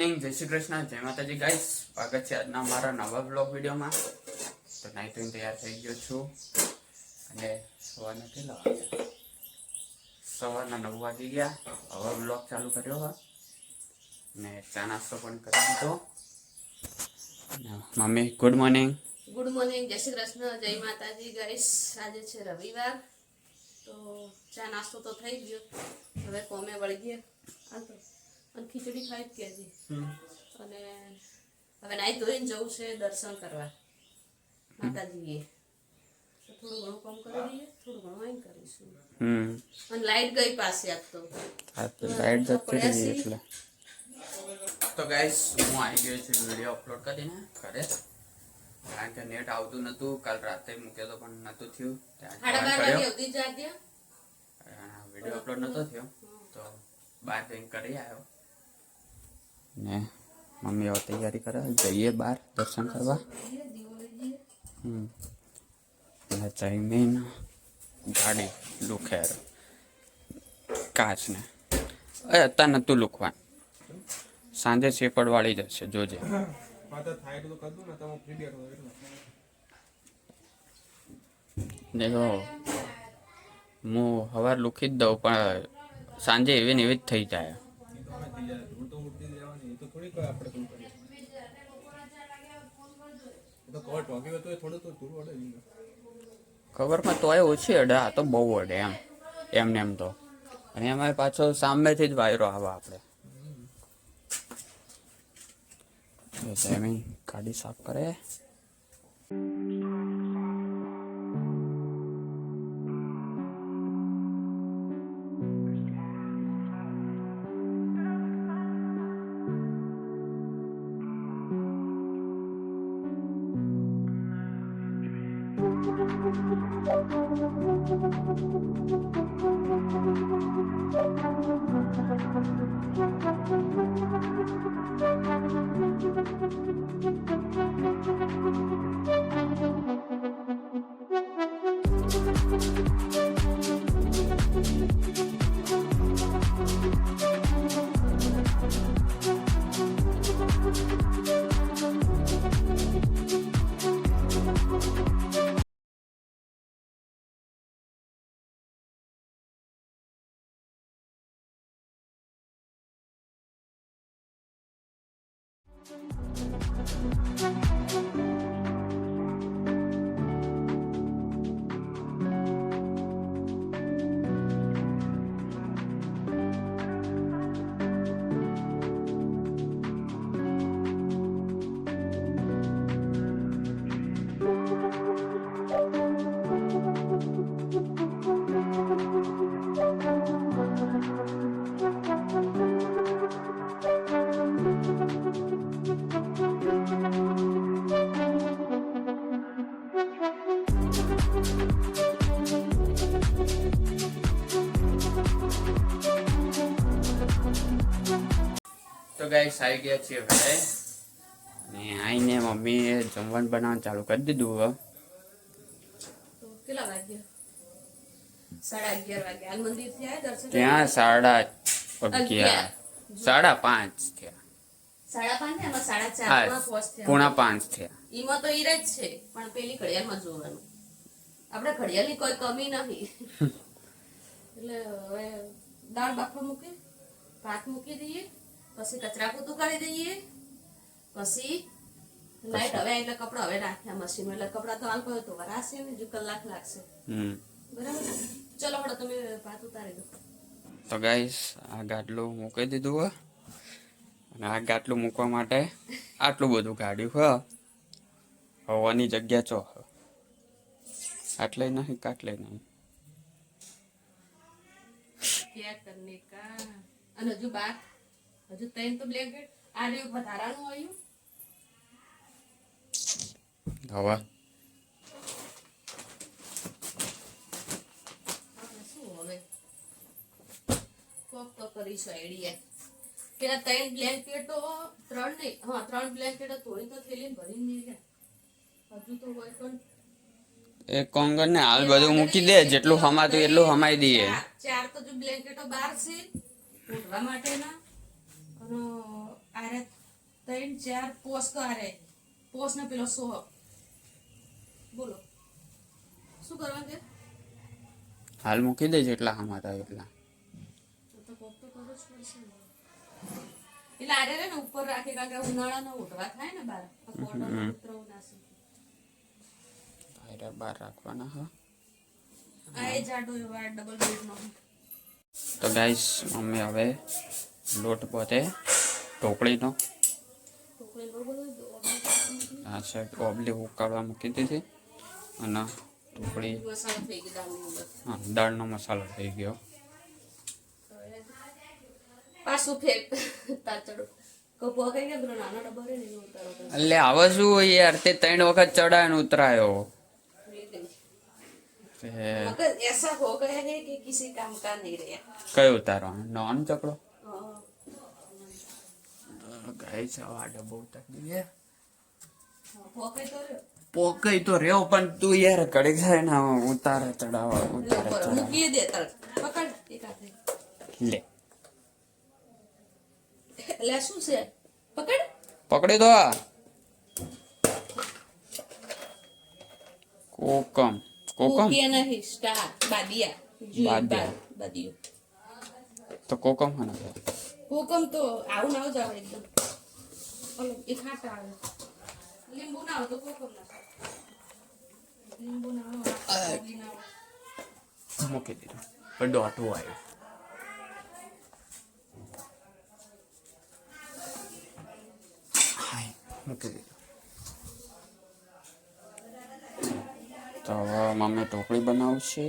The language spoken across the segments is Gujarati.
મોર્નિંગ, જય શ્રી કૃષ્ણ, જય માતાજી ગાઈસ. સ્વાગત છે આજના મારા નવા બ્લોગ વિડીયોમાં. તો નાઈ ધોઈને તૈયાર થઈ ગયો છું અને સવારના કેટલા વાગ્યા? સવારના 9 વાગી ગયા. હવે બ્લોગ ચાલુ કર્યો હોય ને ચા નાસ્તો પણ કરી દીધો. Mummy good morning. Good morning, જય શ્રી કૃષ્ણ, જય માતાજી ગાઈસ. આજે છે રવિવાર, તો ચા નાસ્તો તો થઈ ગયો. હવે કોમે વળી ગયા હાલ તો અને ખીચડી ખાઈ જ ગયા અને હવે નાઈ ધોઈને જવું છે દર્શન કરવા માતાજીએ. તો થોડું ઘણું કામ કરી દઈએ, થોડું ઘણું અહીં કરીશું. અને લાઈટ ગઈ પાસે આજ તો લાઈટ જતી રહી એટલે. તો ગાઈસ હું આવી ગયો છું વિડીયો અપલોડ કરીને ઘરે, કારણ કે નેટ આવતું નતું. કાલ રાતે મૂક્યો તો પણ નતું થયું. વિડીયો અપલોડ નતો થયો તો બહાર જઈને કરી આવ્યો ને મમ્મી હવે તૈયારી કરે, જઈએ બહાર દર્શન કરવા. જમીન ગાડી લુખેર કાચ ને અત્યારે નતું લુખવાનું, સાંજે સેપડ વાળી જશે જોજે. દેખો હું સવાર લુખી જ દઉં પણ સાંજે એવી ને એવી જ થઈ જાય. ખબરમાં તોય ઓછી અડે, આ તો બહુ અડે એમને એમ તો. અને એમાં પાછો સામેથી જ વાયરો આવે આપણે. જમીન ગાડી સાફ કરે. તો ગાઈસ આવી ગયા છીએ ઘરે અને આવીને મમ્મીએ જમવાનું બનાવવાનું ચાલુ કરી દીધું. હવે કેટલા વાગ્યા? 11:30 વાગ્યા. હાલ મંદિરથી આયા દર્શન? ત્યાં 11:30 5:30 થયા. 5:30 એમાં 4:30 પોણા 5 થયા. ઈમાં તો ઈ જ છે, પણ પેલી ઘડિયાળમાં જોવાનું. આપણે ઘડિયાળની કોઈ કમી નથી. એટલે હવે દાળ બાફવા મૂકી, ભાત મૂકી દઈએ, પછી કચરા પોતું કરી દઈએ, પછી લાઈટ હવે એટલે કપડા હવે નાખ્યા મશીનમાં. એટલે કપડા તો હાલ તો વરાશે ને, હજુ કલાક લાગશે. બરાબર, ચલો હળો તમે ભાત ઉતારી દો. તો ગાઈસ આ ગાટલું મૂકી દીધું હોય અને આ ગાટલું મૂકવા માટે આટલું બધું કાઢ્યું હોય. હવાની જગ્યા ચો આટલે નહીં કાટલે નહીં. અને હજુ બાર હજુ ત્રણ તો બ્લેન્કેટ આ રહ્યું વધારાનું આવ્યું. હવે શું હવે કોક તો કરીશું આઈડિયા. પેલા 3 બ્લેન્કેટો 3 નહીં, હા 3 બ્લેન્કેટો થોડી તો થેલી ભરીને નહીં ગયા. હજુ તો હોય પણ એ કોંગણ ને હાલ બધું મૂકી દે, જેટલું હમાતું એટલું હમાઈ દઈએ. ચાર તો જો બ્લેન્કેટો બહાર છે ઉઠવા માટેના, અને આરે 3 4 પોસ તો આરે પોસ ને પેલો 100 બોલો શું કરવાનું છે હાલ મૂકી દેજે એટલા હામાં થાય એટલા. તો કોક તો કરવું જ પડશે ને. એટલે આરે રે ને ઉપર રાખે કારણ કે ઉનાળાનો ઉઠવા થાય ને બાર આ કોટન ઉતરવું નાશે આયરા બહાર રાખવાના હા. આ એ જાડો એવા ડબલ બેડ નો તો ગાઈસ મમ્મી હવે લોટ પોતે ઢોકળીનો ટોકરી બરોબર આ સાઈડ ઓબલી ઉકાળવા મૂકી દીધી અને ઢોકળી મસાલો થઈ ગયો દાળની અંદર હા દાળનો મસાલો થઈ ગયો. પાછું ફેર તાચડો કપો કઈ કે પેલો નાનો ડબ્બો રે ને એનો ઉતારો કરો એટલે આવા શું હોય યાર તે 3 વખત ચડાય ને ઉતરાયો मगर ऐसा हो गया है कि किसी काम का नहीं रहा કયો ઉતારવાનો નોન ચકડો हाँ। ગાઈસ આ ડબ્બો ઉતારી દઈએ. हो गई तो रे। પોકઈ તો રહ્યો પણ તું યાર કડી જાય ને ઉતારે ચડાવવા ले ઉતારે पर ચડાવવા. मुकिए दे तल पकड़ एक हाथ લે ले શું છે પકડ પકડી દો આ કોકમ કોકમ મુકિયા નહીં સ્ટાર બાદિયા બાદિયા. બાદિયો તો કોકમ હા ને હુકમ તો આવું ના જાવ એકદમ ઓલો એક હાથ આવે લીંબુ ના આવે તો હુકમ ના લીંબુ ના આવે ના મૂકી દીધું પણ દોઢું આવ્યું. હાય મૂકી દીધું. તો હવે મમ્મી ઢોકળી બનાવશે.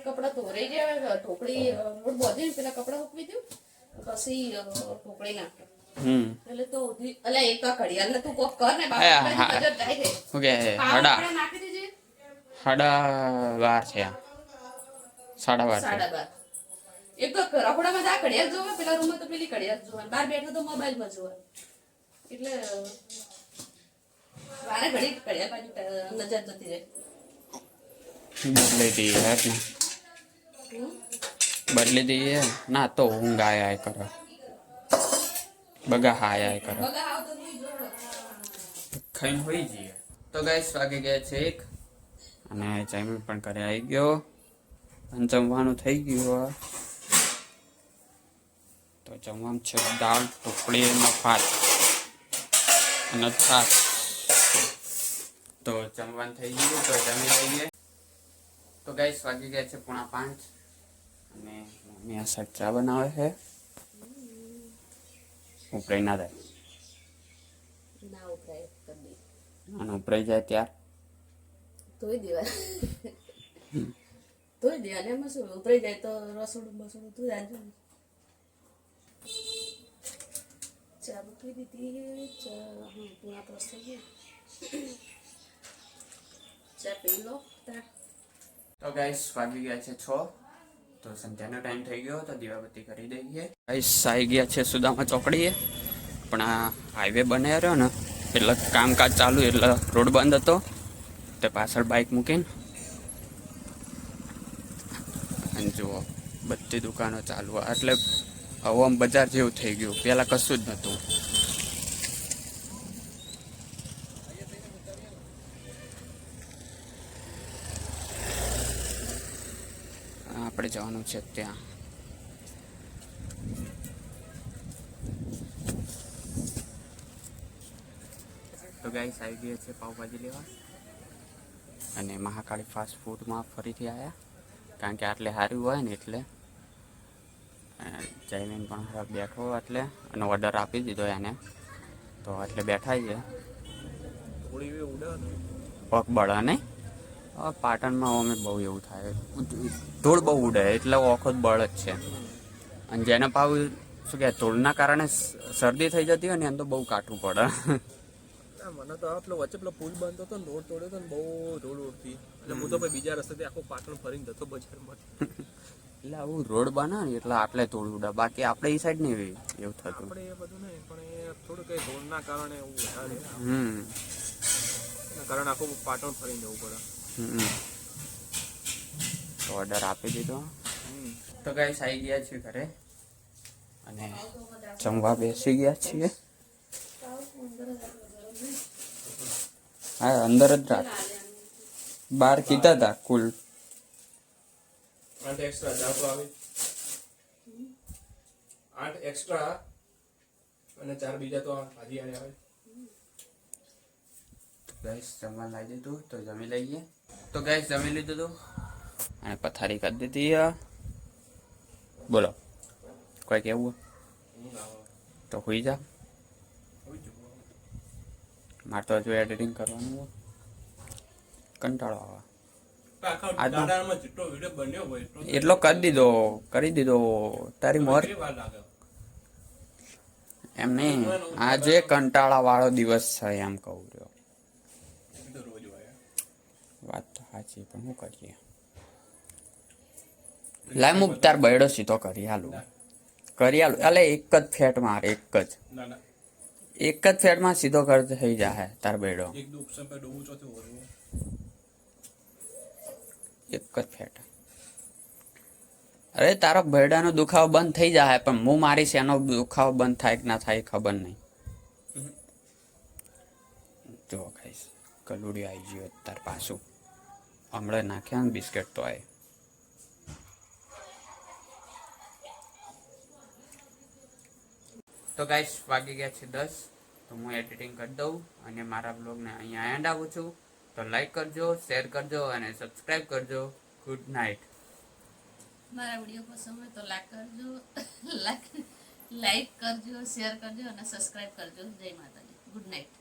કપડા ધોરાઈ ગયા ઢોકળી લોટ બોધી પેલા કપડા સુકવી દઉં પછી ઢોકળી નાખ એટલે તો અલે એક તો ઘડિયાળ ને તું કોક કર ને હા. બાપા નજર જાય છે શું કે પાવડર સાડા આપણે નાખી દેજે 12 છે આ 12:30 છે. 12:30 એક તો રખોડામાં જા ઘડિયાળ જોવે પેલા રૂમમાં તો પેલી ઘડિયાળ જોવે બહાર બેઠો તો મોબાઈલમાં જોવે એટલે વારે ઘડી ઘડિયાળ બાજુ નજર જતી રહે બદલી દઈએ હેત ને બદલી દઈએ ના તો ઊંઘ આય કરે બગા હાય આય કરે બગા આવતો નહીં જોડો ખાઈને હોઈ જઈએ. તો ગાઈસ વાગી ગયા છે 1 અને જમીન પણ ઘરે આવી ગયો અને જમવાનું થઈ ગયું. તો જમવાનું છે દાળ ઢોકળી અને ભાત અને છાશ. તો જમવાનું થઈ ગયું તો જમી લઈએ. તો ગાઈસ વાગી ગયા છે 4:45 અને મમ્મી આ સાઈડ ચા બનાવે છે. ઉપરાઈ ના થાય ના ઉભરાય કરી દે અને ઉપરાઈ જાય ત્યાર ધોઈ દેવા ધોઈ દે અને એમાં શું ઉતરી જાય તો રસોડું બસોડું ધોઈ રાખજો ચા મૂકી દીધી ચા હા પૂરા પ્લસ થઈ ગયા ચા પી લો તો ગાઈસ વાગી ગયા છે 6 તો સંધ્યાનો ટાઈમ થઈ ગયો તો દીવાબત્તી કરી દઈએ. ગાઈસ આવી ગયા છે સુદામા ચોકડીએ પણ આ હાઈવે બને રહ્યો ને એટલે કામકાજ ચાલુ એટલે રોડ બંધ હતો તે પાછળ બાઇક મૂકીને અને જુઓ બધી દુકાનો ચાલુ એટલે હવે આમ બજાર જેવું થઈ ગયું પહેલાં કશું જ નહોતું. આપણે જવાનું છે ત્યાં તો ગાઈસ આવી ગયા છે પાવભાજી લેવા અને મહાકાળી ફાસ્ટ ફૂડમાં ફરીથી આવ્યા કારણ કે આટલે સારું હોય ને એટલે જયમીન પણ બેઠો એટલે અને ઓર્ડર આપી દીધો એને તો એટલે બેઠા છે પગ બળે નહીં પાટણમાં અમે બહુ એવું થાય ધૂળ બહુ ઉડે એટલે ઓખો બળ જ છે અને જેને પાવ શું કે ધૂળના કારણે શરદી થઈ જતી હોય ને એમ તો બહુ કાઠું પડે. મને તો પેલો વચ્ચે પેલો પુલ બંધ હતો ને રોડ તોડ્યો હતો ને બહુ ધૂળ ઉડતી એટલે હું તો પછી બીજા રસ્તેથી આખો પાટણ ફરીને જતો બજારમાં એટલે આવું રોડ બને ને એટલે આટલે ધૂળ ઉડે બાકી આપણે એ સાઈડ નહીં એવું થતું. આપણે એ બધું નહીં પણ એ થોડું કઈ ધૂળના કારણે એવું વધારે એના કારણે આખું પાટણ ફરીને જવું પડે. તો ઓર્ડર આપી દીધો તો ગાઈસ આવી ગયા છીએ ઘરે અને જમવા બેસી ગયા છીએ હા અંદર જ રાખ. બાર કીધા હતા કુલ. આઠ એક્સ્ટ્રા દાળ તો આવે 8 એક્સ્ટ્રા અને 4 બીજા તો ભાજી આને આવે. ગાઈસ જમવા લાવી દીધું તો જમી લઈએ. તો ગાઈસ જમી લીધું હતું અને પથારી કરી દીધી. બોલો કોઈ કેવું તો હોઈ જા. મારે તો હજુ એડિટિંગ કરવાનું હોય. કંટાળો આવે. આખા દાડામાં જેટલો વિડિયો બન્યો હોય એટલો કરી દીધો તારી મોર. વાર લાગે. એમ નહીં, આજે કંટાળા વાળો દિવસ છે એમ કહું રહ્યો. એ તો રોજ હોય. વાત તો સાચી પણ શું કરીએ. લાય મુક તાર બૈડો સીધો કરી હાલું. અલે એક જ ફેટ માર એક જ ના ફેટમાં સીધો કર થઈ જાય તાર બૈડો. એક દો ઓપ્શન પર ડોવું ચોથી ઓરવું. એક જ ફેટ. અરે તારો બૈડાનો દુખાવો બંધ થઈ જાય પણ હું મારીશ એનો દુખાવો બંધ થાય કે ના થાય ખબર નહીં. જો ખાઈશ કલુડી આવી ગયો તાર પાછું. હમણાં નાખ્યા ને બિસ્કિટ તો આવે. તો ગાઈસ વાગી ગયા છે 10. તો હું એડિટિંગ કરી દઉં અને મારા બ્લોગને અહીંયા એન્ડ આવું છું. તો લાઈક કરજો, શેર કરજો અને સબસ્ક્રાઈબ કરજો. Good night. મારા વિડીયો પસંદ હોય તો લાઈક કરજો, લાઈક કરજો, શેર કરજો અને સબસ્ક્રાઇબ કરજો. જય માતાજી. Good night.